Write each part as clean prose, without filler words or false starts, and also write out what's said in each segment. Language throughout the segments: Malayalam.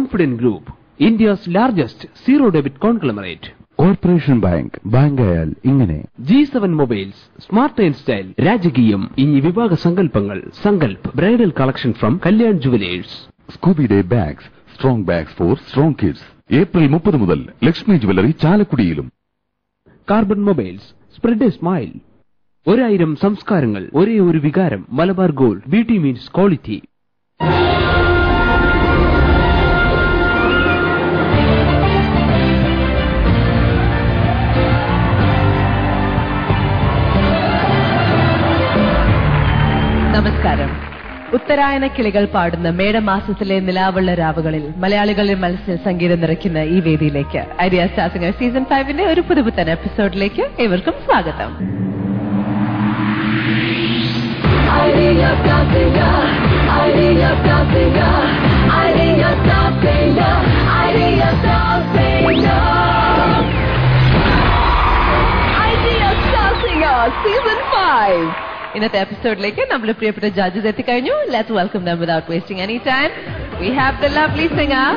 Confident Group, India's largest zero debit conglomerate. Corporation Bank, ബാങ്കായാൽ ഇങ്ങനെ. G7 Mobiles, Smart and Style, രാജകീയം ഇനി വിവാഹ സങ്കല്പങ്ങൾ. Sankalp bridal collection from Kalyan jewellers. Scooby day bags, strong bags for strong kids. April 30 മുതൽ ലക്ഷ്മി ജുവലറി ചാലക്കുടിയിലും. Carbon mobiles, spread a smile. 1000 സംസ്കാരങ്ങൾ, ഒരേ ഒരു വികാരം. Malabar gold, beauty means quality. നമസ്കാരം. ഉത്തരായന കിളികൾ പാടുന്ന മേടമാസത്തിലെ നിലാവുള്ള രാവുകളിൽ മലയാളികളുടെ മനസ്സിൽ സംഗീതം നിറയ്ക്കുന്ന ഈ വേദിയിലേക്ക് ഐഡിയ സ്റ്റാർ സിംഗർ സീസൺ 5ന്റെ ഒരു പുതുപുത്തൻ എപ്പിസോഡിലേക്ക് ഏവർക്കും സ്വാഗതം. സീസൺ 5 ഇന്നത്തെ എപ്പിസോഡിലേക്ക് നമ്മുടെ പ്രിയപ്പെട്ട ജഡ്ജസ് എത്തിക്കഴിഞ്ഞു. Let's welcome them without wasting any time. We have the lovely singer,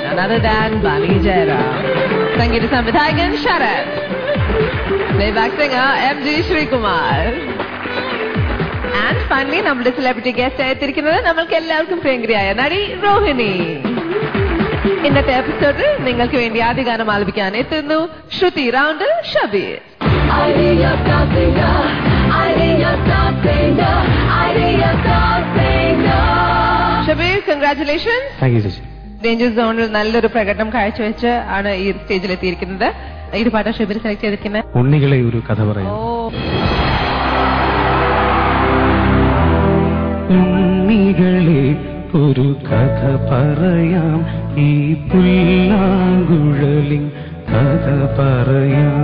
none other than Bani Jairam. സംഗീത സംവിധായകൻ Sarath. Playback singer MG Srikumar. And finally നമ്മുടെ സെലിബ്രിറ്റി ഗസ്റ്റ് ആയിരിക്കുന്നത് നമ്മൾക്ക് എല്ലാവർക്കും പ്രിയങ്കരിയായ നടി രോഹിണി. ഇന്നത്തെ എപ്പിസോഡിൽ നിങ്ങൾക്ക് വേണ്ടി ആദ്യ ഗാനം ആലപിക്കാൻ എത്തുന്നു Shruti round Shabeer. Shabeer, congratulations. Danger സോണിൽ നല്ലൊരു പ്രകടനം കാഴ്ചവെച്ച് ആണ് ഈ സ്റ്റേജിൽ എത്തിയിരിക്കുന്നത്. ഈ പാട്ടാ ഷബീർ സെലക്ട് ചെയ്തിരിക്കുന്നത്? ഉണ്ണികളെ ഒരു കഥ പറയാം. ഉണ്ണികളെ ഒരു കഥ പറയാം, ഈ പുല്ലാങ്കുഴലിൻ കഥ പറയാം.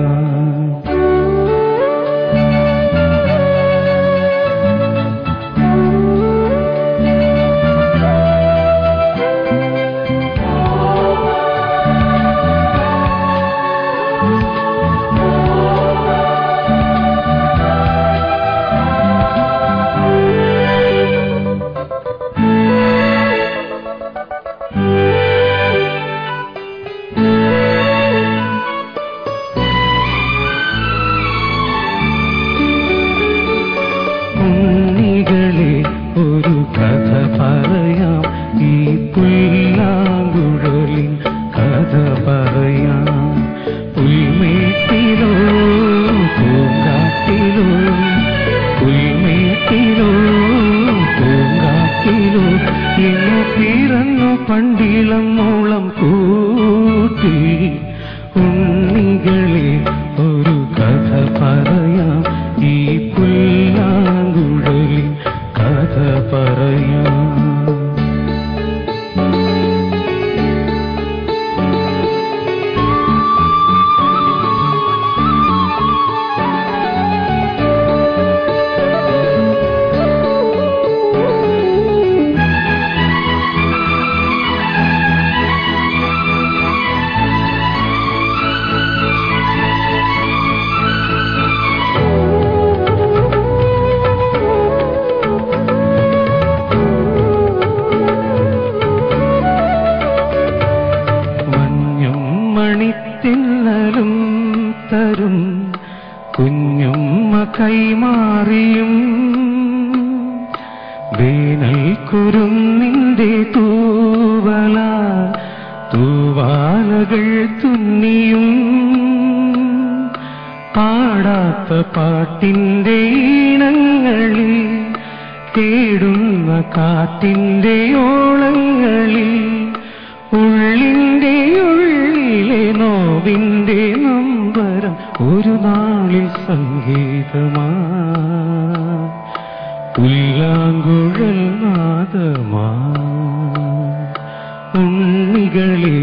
ഉണ്ണികളെ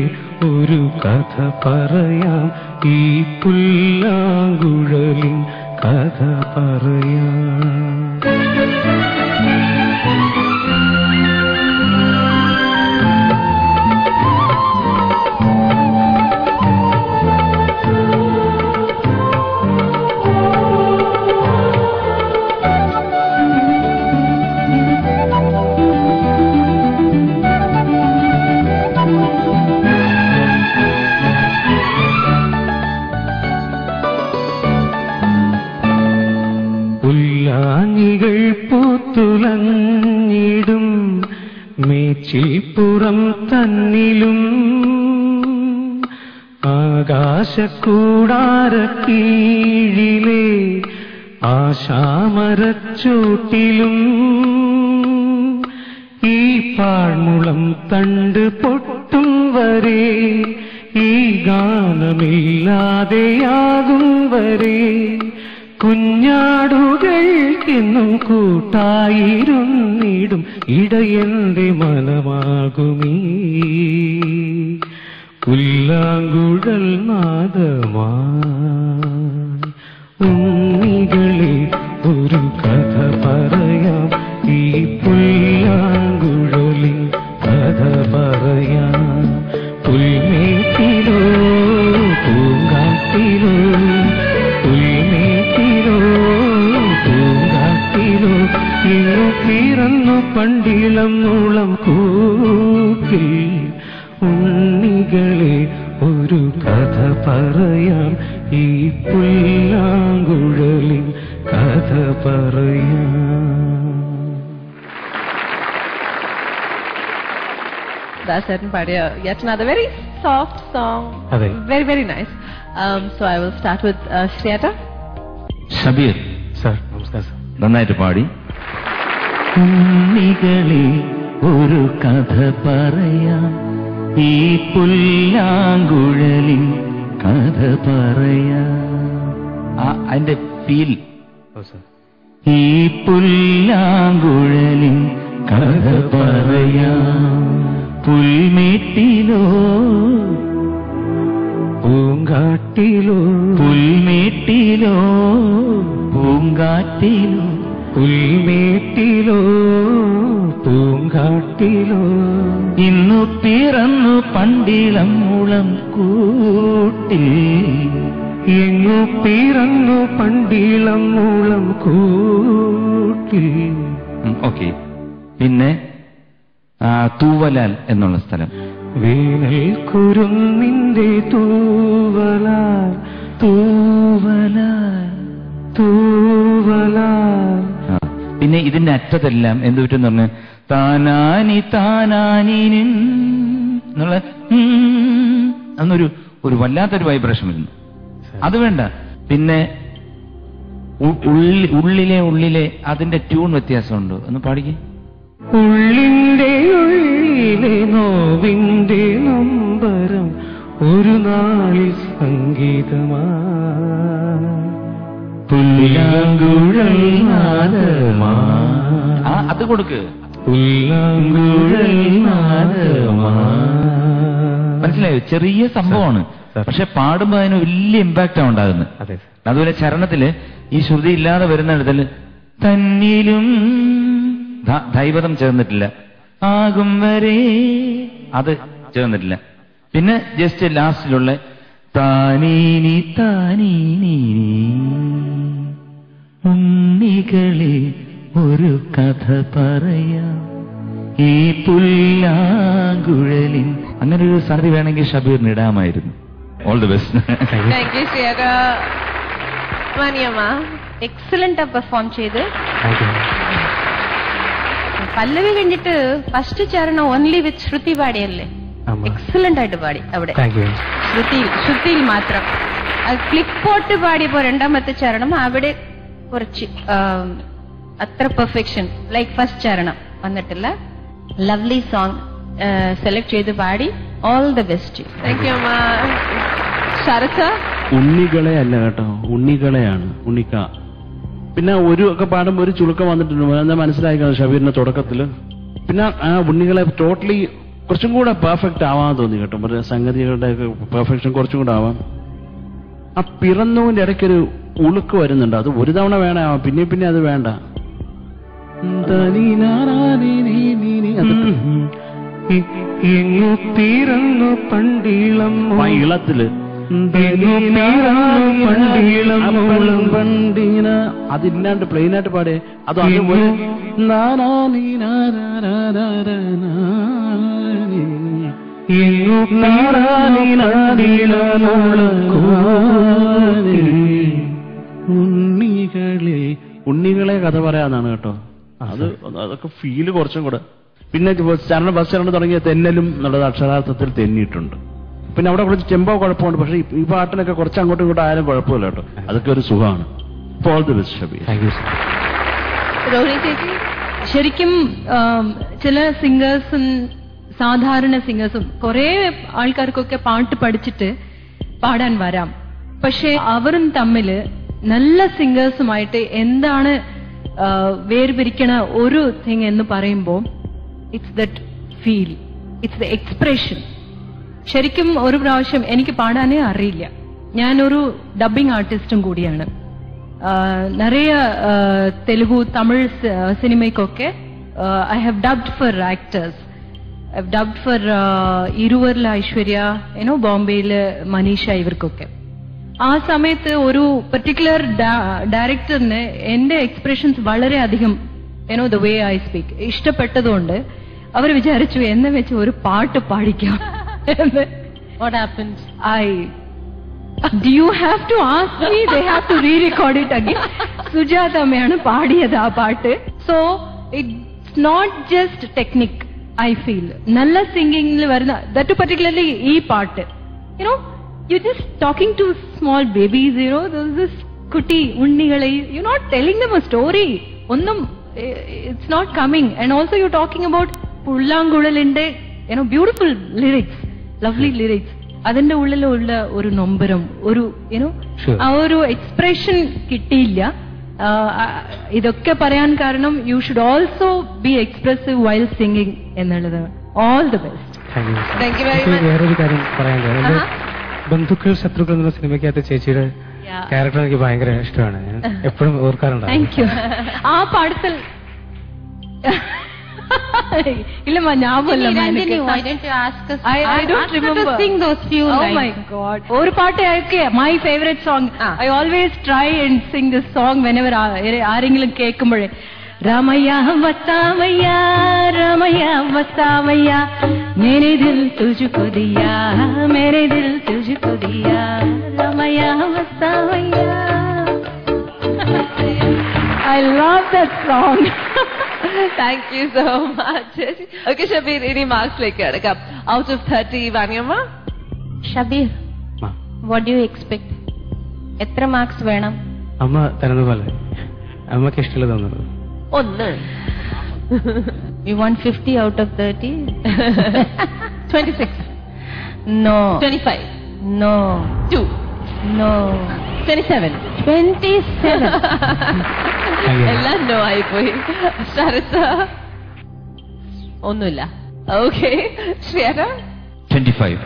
ഒരു കഥ പറയാം, ഈ പുല്ലാങ്കുഴലിൻ കഥ പറയാം. തന്നിലും ആകാശക്കൂടാരക്കീഴിലെ ആശാമരച്ചോട്ടിലും ഈ പാഴ്മുളം തണ്ട് പൊട്ടും വരെ ഈ ഗാനമില്ലാതെയാകും വരെ കുഞ്ഞാടുകൾക്കെന്നും കൂട്ടായിരുന്നിടും ഇടയന്റെ മനമാകുമീ പുല്ലാങ്കുഴൽ നാദമായി. ഉണ്ണികളെ ഒരു കഥ പറയാം, ഈ പുല്ലാങ്കുഴലിൻ കഥ പറയാം. പുൽമേട്ടിലോ പൂങ്കാട്ടിലോ, പുൽമേട്ടിലോ പൂങ്കാട്ടിലോ ഇന്നു പിറന്നു പണ്ടിളം മൂളം കൂട്ടിൽ. ഉണ്ണികളെ ഒരു കഥ പറയാം, ഈ പുല്ലാങ്കുഴലിൻ കഥ പറയാം. That's it, yet another very soft song. Very, very nice. So I will start with Shriyata. Shabeer sir നമസ്കാരം സാർ. നന്നായിട്ട് പാടി. ഉണ്ണികളെ ഒരു കഥ പറയാം, ഈ പുല്ലാങ്കുഴലിൻ കഥ പറയാം. അതിന്റെ ഫീൽ. ഈ പുല്ലാങ്കുഴലിൻ കഥ പറയാം. പുൽമേട്ടിലോ പൂങ്കാട്ടിലോ, പുൽമേട്ടിലോ പൂങ്കാറ്റിലോ, പുൽമേട്ടിലോ പൂങ്കാട്ടിലോ ഇന്നു പിറന്നു പണ്ടിളം മുളം കൂട്ടിൽ. എങ്ങു പിറന്നു പണ്ടിളം മൂളം കൂട്ടിൽ. ഓക്കെ. പിന്നെ തൂവലാൽ എന്നുള്ള സ്ഥലം. വേനൽ കുരുന്നിന്റെ തൂവലാൽ, തൂവലാൽ, തൂവലാൽ. പിന്നെ ഇതിന്റെ അറ്റതെല്ലാം എന്ത് പറ്റുമെന്ന് പറഞ്ഞ് താനാനി താനാനിനും എന്നുള്ള അന്നൊരു വല്ലാത്തൊരു വൈബ്രേഷൻ വരുന്നു. അത് വേണ്ട. പിന്നെ ഉള്ളിലെ അതിന്റെ ട്യൂൺ വ്യത്യാസമുണ്ടോ എന്ന് പാടിക്കേ. ഉള്ളിന്റെ ഉള്ളിലെ നോവിന്റെ നൊമ്പരം ഒരു നാളിൽ സംഗീതമാ. പുല്ലാങ്കുഴൽ നാദമാ. അത് കൊടുക്ക്. പുല്ലാങ്കുഴൽ നാദമാ. മനസ്സിലായോ? ചെറിയ സംഭവമാണ്, പക്ഷെ പാടുമ്പോ അതിന് വലിയ ഇമ്പാക്റ്റാണ് ഉണ്ടാകുന്നത്. അതുപോലെ ചരണത്തില് ഈ ശ്രുതി ഇല്ലാതെ വരുന്നിടത്തിൽ തന്നിലും ദൈവതം ചേർന്നിട്ടില്ല, ആകും വരെ അത് ചേർന്നിട്ടില്ല. പിന്നെ ജസ്റ്റ് ലാസ്റ്റിലുള്ള താനീനി താനീനി. ഉണ്ണികളെ ഒരു കഥ പറയാം, ഈ പുല്ലാങ്കുഴലിൻ. അങ്ങനെ ഒരു സംഗതി വേണമെങ്കിൽ ഷബീറിന് ഇടാമായിരുന്നു. All the best. Thank you, Shriyata. Maniamma. Excellent perform ചെയ്ത്. പല്ലവി കണ്ടിട്ട് ഫസ്റ്റ് ചരണം ഓൺലി വിത്ത് ശ്രുതി പാടിയല്ലേ, എക്സലന്റ് ആയിട്ട് പാടി. അവിടെ ശ്രുതിയിൽ മാത്രം. ക്ലിപ്പോട്ട് പാടിയപ്പോ രണ്ടാമത്തെ ചരണം അവിടെ കുറച്ച് അത്ര പെർഫെക്ഷൻ ലൈക്ക് ഫസ്റ്റ് ചരണം വന്നിട്ടില്ല. ലവ്ലി സോങ് സെലക്ട് ചെയ്ത് പാടി. All the best. Thank you അമ്മ. ശരത് ഉണ്ണികളെ അല്ല കേട്ടോ, ഉണ്ണികളെയാണ്, ഉണ്ണിക്ക. പിന്നെ ഒരു ഒക്കെ പാടുമ്പോൾ ഒരു ചുളുക്കം വന്നിട്ടുണ്ട്, എന്താ മനസ്സിലാക്കണം ഷബീറിന്റെ തുടക്കത്തില്. പിന്നെ ആ ഉണ്ണികളെ ടോട്ടലി കുറച്ചും കൂടെ പെർഫെക്റ്റ് ആവാൻ തോന്നി കേട്ടോ. സംഗതികളുടെ പെർഫെക്ഷൻ കുറച്ചും കൂടെ ആവാം. ആ പിറന്നതിന്റെ ഇടയ്ക്കൊരു ഉളുക്ക് വരുന്നുണ്ട്, അത് ഒരു തവണ വേണേ ആവാം, പിന്നെ അത് വേണ്ട. ഇളത്തില് അതില്ലാണ്ട് പ്ലെയിൻ ആയിട്ട് പാടേ അത് അതുപോലെ ഉണ്ണികളെ കഥ പറയാന്നാണ് കേട്ടോ. അതൊക്കെ ഫീല് കുറച്ചും കൂടെ. പിന്നെ ബസ് ചരണം തുടങ്ങിയ തെന്നലും എന്നുള്ളത് അക്ഷരാർത്ഥത്തിൽ തെന്നിയിട്ടുണ്ട്. പിന്നെ അവിടെ കുറച്ച് ടെമ്പോ കുഴപ്പമുണ്ട്. പക്ഷെ ഈ പാട്ടിനൊക്കെ കുറച്ച് അങ്ങോട്ടും ഇങ്ങോട്ടും ആയാലും കുഴപ്പമില്ല കേട്ടോ. അതൊക്കെ ഒരു സുഖമാണ്. All the best Shabeer. Thank you. ശരിക്കും ചില സിംഗേഴ്സും സാധാരണ സിംഗേഴ്സും കുറെ ആൾക്കാർക്കൊക്കെ പാട്ട് പഠിച്ചിട്ട് പാടാൻ വരാം. പക്ഷെ അവരും തമ്മില് നല്ല സിംഗേഴ്സുമായിട്ട് എന്താണ് വേർപിരിക്കണ ഒരു തിങ് എന്ന് പറയുമ്പോൾ it's that feel, it's the expression. ശരിക്കും ഒരു പ്രാവശ്യം എനിക്ക് പാടാനേ അറിയില്ല. ഞാനൊരു ഡബിംഗ് ആർട്ടിസ്റ്റും കൂടിയാണ്. നിറയെ തെലുഗു തമിഴ് സിനിമയ്ക്കൊക്കെ I have dubbed for actors. I have dubbed for ഇരുവരിലെ ഐശ്വര്യ, ബോംബെയില് മനീഷ, ഇവർക്കൊക്കെ. ആ സമയത്ത് ഒരു പെർട്ടിക്കുലർ ഡയറക്ടറിന് എന്റെ എക്സ്പ്രഷൻസ് വളരെയധികം ദ വേ ഐ സ്പീക്ക് ഇഷ്ടപ്പെട്ടതുകൊണ്ട് അവർ വിചാരിച്ചു എന്നെ വെച്ച് ഒരു പാട്ട് പാടിക്കാം. What happened? Do you have to ask me? They have to re-record it again. സുജാതമ്മയാണ് പാടിയത് ആ പാട്ട്. So it's not just technique, I feel. നല്ല സിംഗിങ്ങിൽ വരുന്ന that particularly ഈ പാട്ട്, you're just talking to small babies, this കുട്ടി ഉണ്ണികളെ, you're not telling them a story. ഒന്നും it's not coming. And also you're talking about പുള്ളാങ്കുഴലിന്റെ beautiful lyrics, lovely lyrics. അതിന്റെ ഉള്ളിലുള്ള ഒരു നൊമ്പരം, ഒരു ആ ഒരു എക്സ്പ്രഷൻ കിട്ടിയില്ല. ഇതൊക്കെ പറയാൻ കാരണം you should also be expressive while singing എന്നുള്ളത്. All the best. വേറൊരു കാര്യം പറയാൻ, ബന്ധുക്കൾ ശത്രുക്കൾ എന്ന സിനിമയ്ക്കകത്ത് ചേച്ചിയുടെ ക്യാരക്ടർ എനിക്ക് ഭയങ്കര ഇഷ്ടമാണ്. ഞാൻ എപ്പോഴും ഓർക്കാറുണ്ട്. Thank you. ആ പാടത്തിൽ ഇല്ലമ്മ ഞാൻ ഒരു പാട്ട് my favourite song. I always try and sing this song whenever ആരെങ്കിലും കേൾക്കുമ്പോഴേ. രാമയ്യ വത്താമയ്യ രാമയ്യ വത്താമയ്യ മേരെ ദിൽ തുझको दिया मेरे दिल तुझको दिया Ramaiah വത്താമയ്യ. I love that song. Thank you so much. Okay, Shabir, any marks like that? Out of 30, Vanyamma? Shabir, what do you expect? എത്ര മാർക്സ് വേണം? അമ്മ തരുന്ന പോലെ അമ്മക്ക് ഇഷ്ടമുള്ള തന്നത്. 1. You want 50 out of 30? 26. No. 25. No. 2. No. 27. 27. എല്ലാം നോ ആയിപ്പോയി. ശരത് ഒന്നുമില്ല. Okay. ശ്രീയന 25.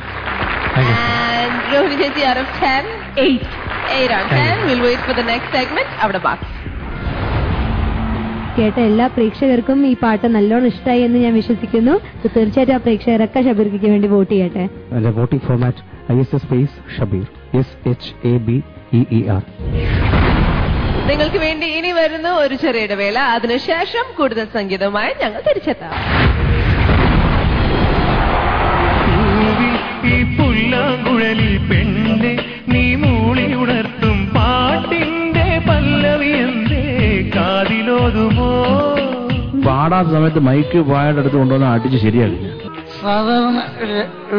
And Rohini Chechi out of 10? 8. 8 out of 10. We'll wait for the next segment. അവിടെ marks. കേട്ട എല്ലാ പ്രേക്ഷകർക്കും ഈ പാട്ട് നല്ലോണം ഇഷ്ടമായി എന്ന് ഞാൻ വിശ്വസിക്കുന്നു. തീർച്ചയായിട്ടും ആ പ്രേക്ഷകരൊക്കെ ഷബീർക്ക് വേണ്ടി വോട്ട് ചെയ്യട്ടെ. Voting format ISS space Shabeer SHABEER. നിങ്ങൾക്ക് വേണ്ടി ഇനി വരുന്ന ഒരു ചെറിയ ഇടവേള. അതിനുശേഷം കൂടുതൽ സംഗീതവുമായി ഞങ്ങൾ തിരിച്ചെത്താം. പുല്ലാങ്കുഴലിൽ പെണ്ണെ നീ മൂളി ഉണർത്തും പാട്ടിന്റെ പല്ലവി എന്തേ കാതിലോതുമോ? പാടാത്ത സമയത്ത് മൈക്ക് വായുടെ അടുത്ത് കൊണ്ടുവന്ന് അടിച്ച് ശരിയാക്കി. സാധാരണ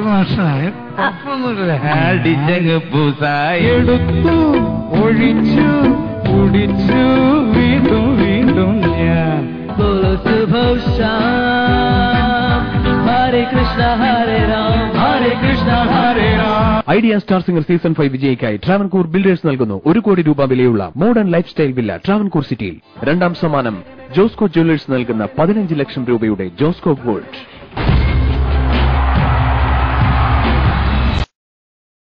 മനസ്സിലായി അടിച്ചങ്ങ് എടുത്തു ഒഴിച്ചു കുടിച്ചു വീണ്ടും വീണ്ടും ഞാൻ. Hare Krishna Hare Ram Hare Krishna Hare Ram. Idea star singer season 5 വിജയിക്കായി ട്രാവൻകൂർ ബിൽഡേഴ്സ് നൽകുന്നു 1 കോടി രൂപ വിലയുള്ള modern life style villa Travancore സിറ്റിയിൽ. രണ്ടാം സമ്മാനം ജോസ്കോ ജ്വല്ലേഴ്സ് നൽകുന്ന 15 ലക്ഷം രൂപയുടെ ജോസ്കോ ഗോൾഡ്.